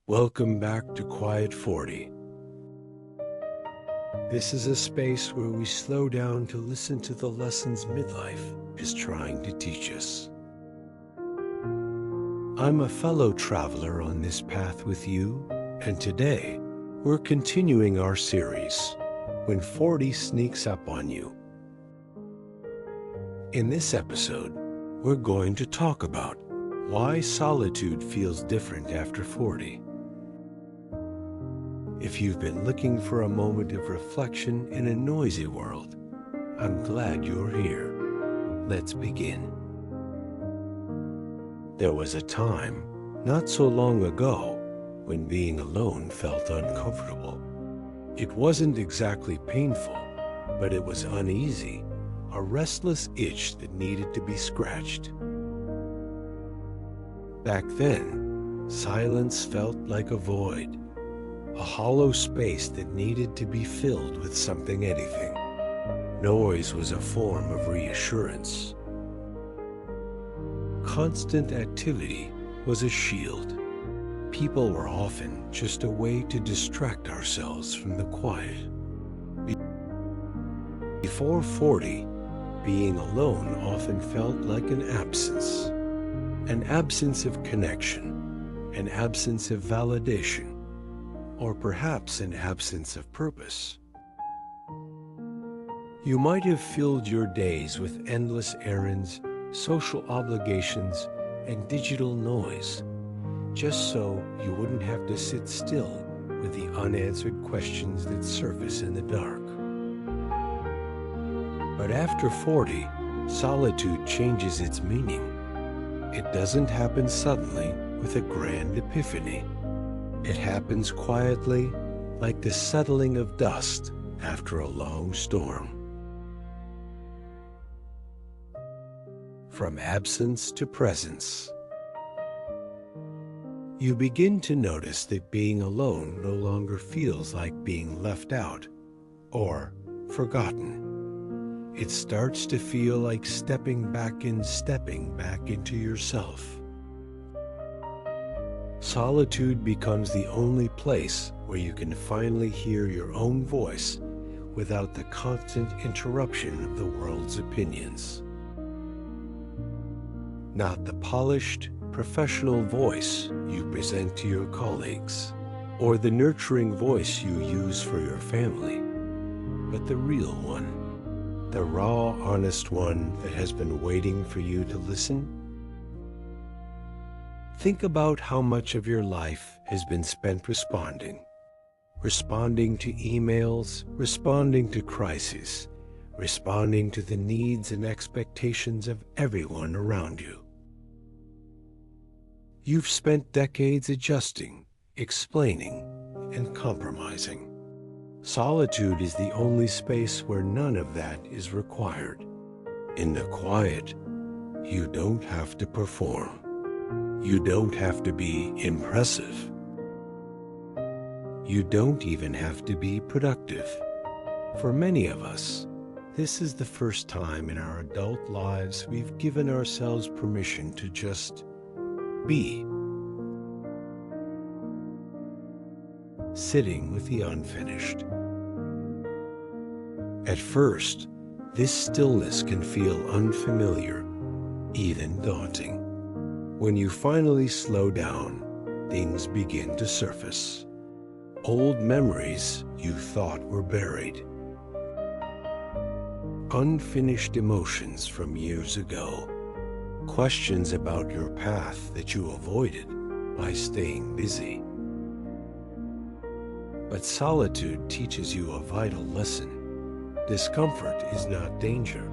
Welcome back to Quiet 40. This is a space where we slow down to listen to the lessons midlife is trying to teach us. I'm a fellow traveler on this path with you, and today we're continuing our series, When 40 Sneaks Up on You. In this episode, we're going to talk about why solitude feels different after 40. If you've been looking for a moment of reflection in a noisy world, I'm glad you're here. Let's begin. There was a time, not so long ago, when being alone felt uncomfortable. It wasn't exactly painful, but it was uneasy, a restless itch that needed to be scratched. Back then, silence felt like a void, a hollow space that needed to be filled with anything. Noise was a form of reassurance. Constant activity was a shield. People were often just a way to distract ourselves from the quiet. Before 40, being alone often felt like an absence of connection, an absence of validation, or perhaps an absence of purpose. You might have filled your days with endless errands, social obligations, and digital noise, just so you wouldn't have to sit still with the unanswered questions that surface in the dark. But after 40, solitude changes its meaning. It doesn't happen suddenly with a grand epiphany. It happens quietly, like the settling of dust after a long storm. From absence to presence. You begin to notice that being alone no longer feels like being left out or forgotten. It starts to feel like stepping back into yourself. Solitude becomes the only place where you can finally hear your own voice without the constant interruption of the world's opinions. Not the polished, professional voice you present to your colleagues, or the nurturing voice you use for your family, but the real one, the raw, honest one that has been waiting for you to listen. Think about how much of your life has been spent responding to emails, responding to crises, responding to the needs and expectations of everyone around you. You've spent decades adjusting, explaining, and compromising. Solitude is the only space where none of that is required. In the quiet, you don't have to perform. You don't have to be impressive. You don't even have to be productive. For many of us, this is the first time in our adult lives we've given ourselves permission to just be. Sitting with the unfinished. At first, this stillness can feel unfamiliar, even daunting. When you finally slow down, things begin to surface. Old memories you thought were buried. Unfinished emotions from years ago. Questions about your path that you avoided by staying busy. But solitude teaches you a vital lesson. Discomfort is not danger.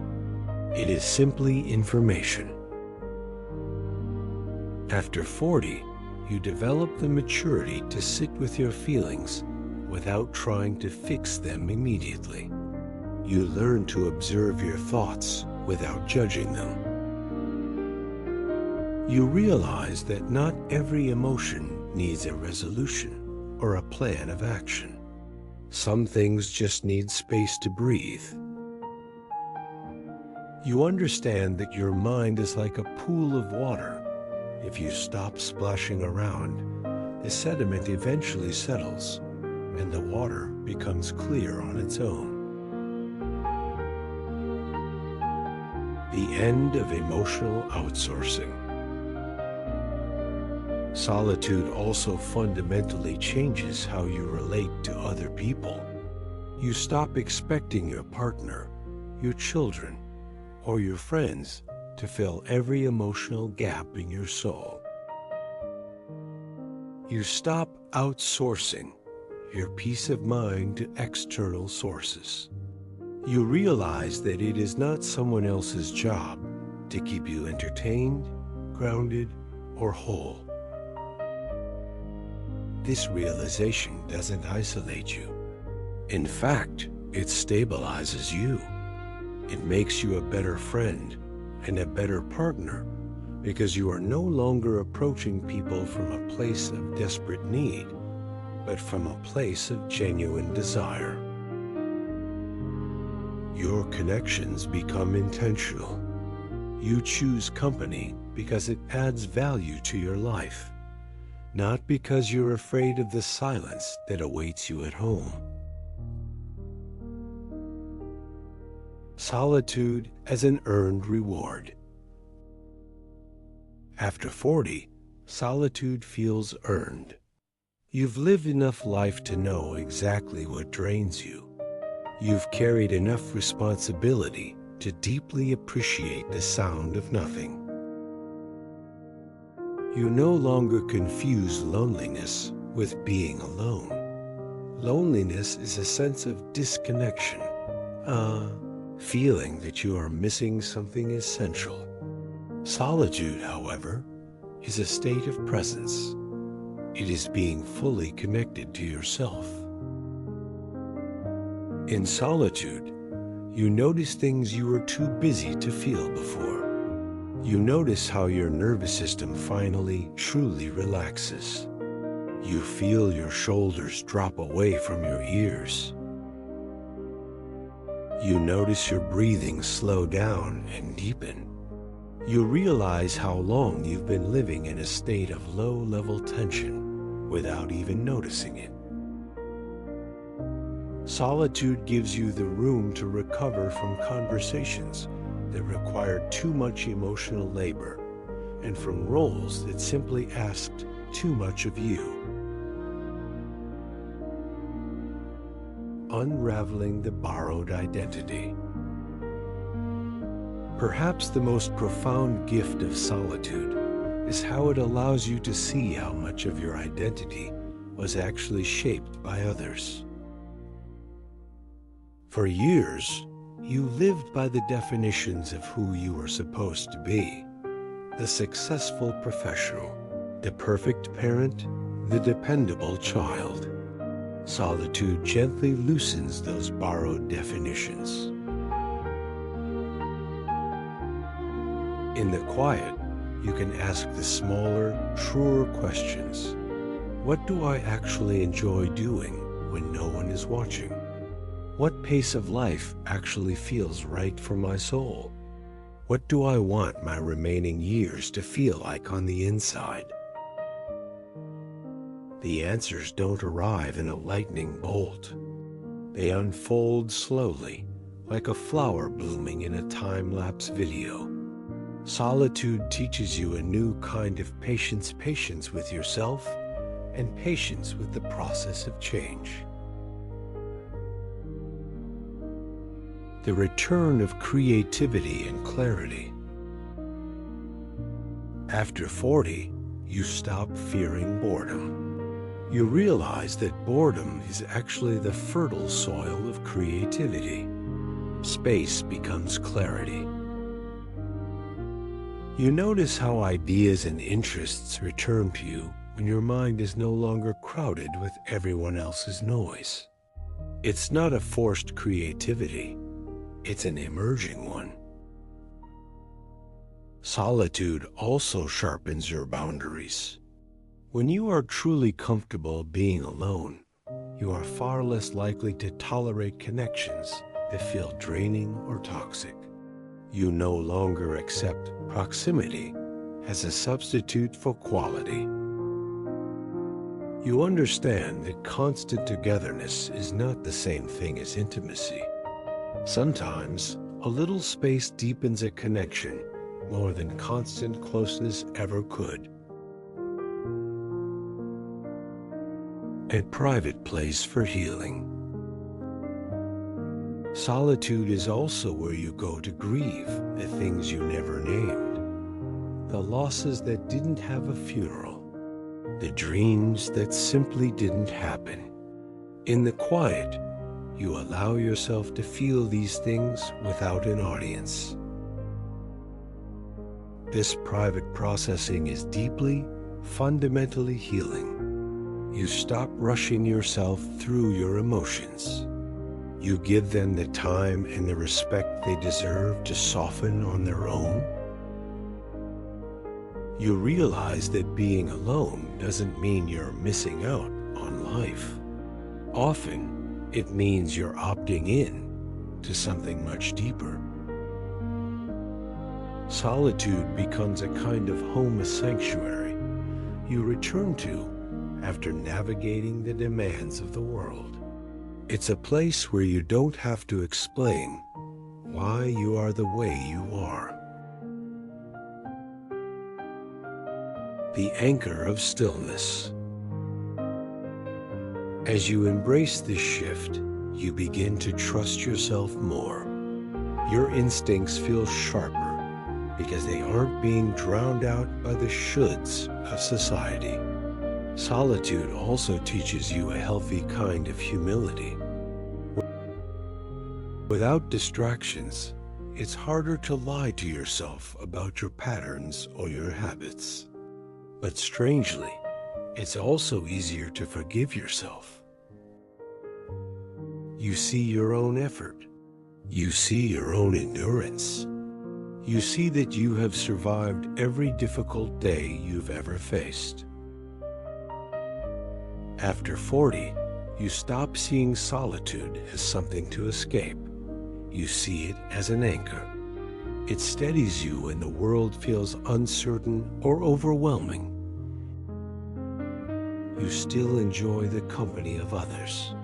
It is simply information. After 40, you develop the maturity to sit with your feelings without trying to fix them immediately. You learn to observe your thoughts without judging them. You realize that not every emotion needs a resolution or a plan of action. Some things just need space to breathe. You understand that your mind is like a pool of water. If you stop splashing around, the sediment eventually settles, and the water becomes clear on its own. The end of emotional outsourcing. Solitude also fundamentally changes how you relate to other people. You stop expecting your partner, your children, or your friends to fill every emotional gap in your soul. You stop outsourcing your peace of mind to external sources. You realize that it is not someone else's job to keep you entertained, grounded, or whole. This realization doesn't isolate you. In fact, it stabilizes you. It makes you a better friend and a better partner because you are no longer approaching people from a place of desperate need, but from a place of genuine desire. Your connections become intentional. You choose company because it adds value to your life, not because you're afraid of the silence that awaits you at home. Solitude as an earned reward. After 40, solitude feels earned. You've lived enough life to know exactly what drains you. You've carried enough responsibility to deeply appreciate the sound of nothing. You no longer confuse loneliness with being alone. Loneliness is a sense of disconnection, a feeling that you are missing something essential. Solitude, however, is a state of presence. It is being fully connected to yourself. In solitude, you notice things you were too busy to feel before. You notice how your nervous system finally, truly relaxes. You feel your shoulders drop away from your ears. You notice your breathing slow down and deepen. You realize how long you've been living in a state of low-level tension without even noticing it. Solitude gives you the room to recover from conversations that required too much emotional labor and from roles that simply asked too much of you. Unraveling the borrowed identity. Perhaps the most profound gift of solitude is how it allows you to see how much of your identity was actually shaped by others. For years, you lived by the definitions of who you were supposed to be: the successful professional, the perfect parent, the dependable child. Solitude gently loosens those borrowed definitions. In the quiet, you can ask the smaller, truer questions. What do I actually enjoy doing when no one is watching? What pace of life actually feels right for my soul? What do I want my remaining years to feel like on the inside? The answers don't arrive in a lightning bolt. They unfold slowly, like a flower blooming in a time-lapse video. Solitude teaches you a new kind of patience with yourself and patience with the process of change. The return of creativity and clarity. After 40, you stop fearing boredom. You realize that boredom is actually the fertile soil of creativity. Space becomes clarity. You notice how ideas and interests return to you when your mind is no longer crowded with everyone else's noise. It's not a forced creativity, it's an emerging one. Solitude also sharpens your boundaries. When you are truly comfortable being alone, you are far less likely to tolerate connections that feel draining or toxic. You no longer accept proximity as a substitute for quality. You understand that constant togetherness is not the same thing as intimacy. Sometimes, a little space deepens a connection more than constant closeness ever could. A private place for healing. Solitude is also where you go to grieve the things you never named, the losses that didn't have a funeral, the dreams that simply didn't happen. In the quiet, you allow yourself to feel these things without an audience. This private processing is deeply, fundamentally healing. You stop rushing yourself through your emotions. You give them the time and the respect they deserve to soften on their own. You realize that being alone doesn't mean you're missing out on life. Often, it means you're opting in to something much deeper. Solitude becomes a kind of home sanctuary you return to after navigating the demands of the world. It's a place where you don't have to explain why you are the way you are. The anchor of stillness. As you embrace this shift, you begin to trust yourself more. Your instincts feel sharper because they aren't being drowned out by the shoulds of society. Solitude also teaches you a healthy kind of humility. Without distractions, it's harder to lie to yourself about your patterns or your habits. But strangely, it's also easier to forgive yourself. You see your own effort. You see your own endurance. You see that you have survived every difficult day you've ever faced. After 40, you stop seeing solitude as something to escape. You see it as an anchor. It steadies you when the world feels uncertain or overwhelming. You still enjoy the company of others.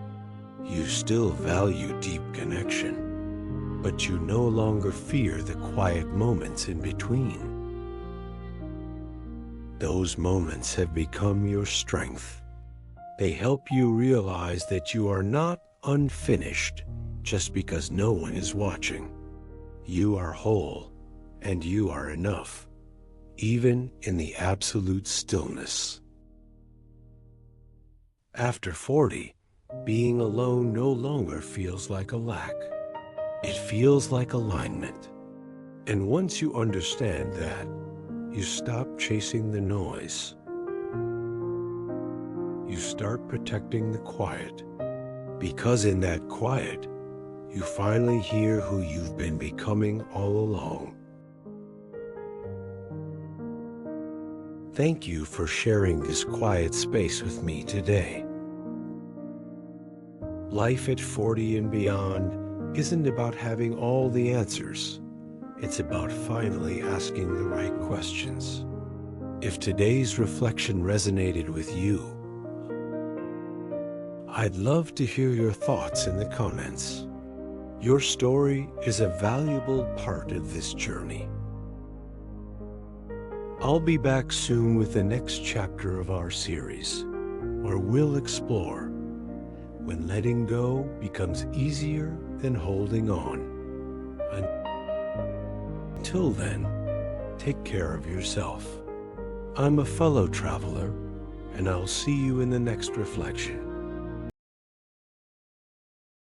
You still value deep connection, but you no longer fear the quiet moments in between. Those moments have become your strength. They help you realize that you are not unfinished just because no one is watching. You are whole, and you are enough, even in the absolute stillness. After 40, being alone no longer feels like a lack. It feels like alignment. And once you understand that, you stop chasing the noise. You start protecting the quiet, because in that quiet, you finally hear who you've been becoming all along. Thank you for sharing this quiet space with me today. Life at 40 and beyond isn't about having all the answers. It's about finally asking the right questions. If today's reflection resonated with you, I'd love to hear your thoughts in the comments. Your story is a valuable part of this journey. I'll be back soon with the next chapter of our series, where we'll explore when letting go becomes easier than holding on. Until then, take care of yourself. I'm a fellow traveler, and I'll see you in the next reflection.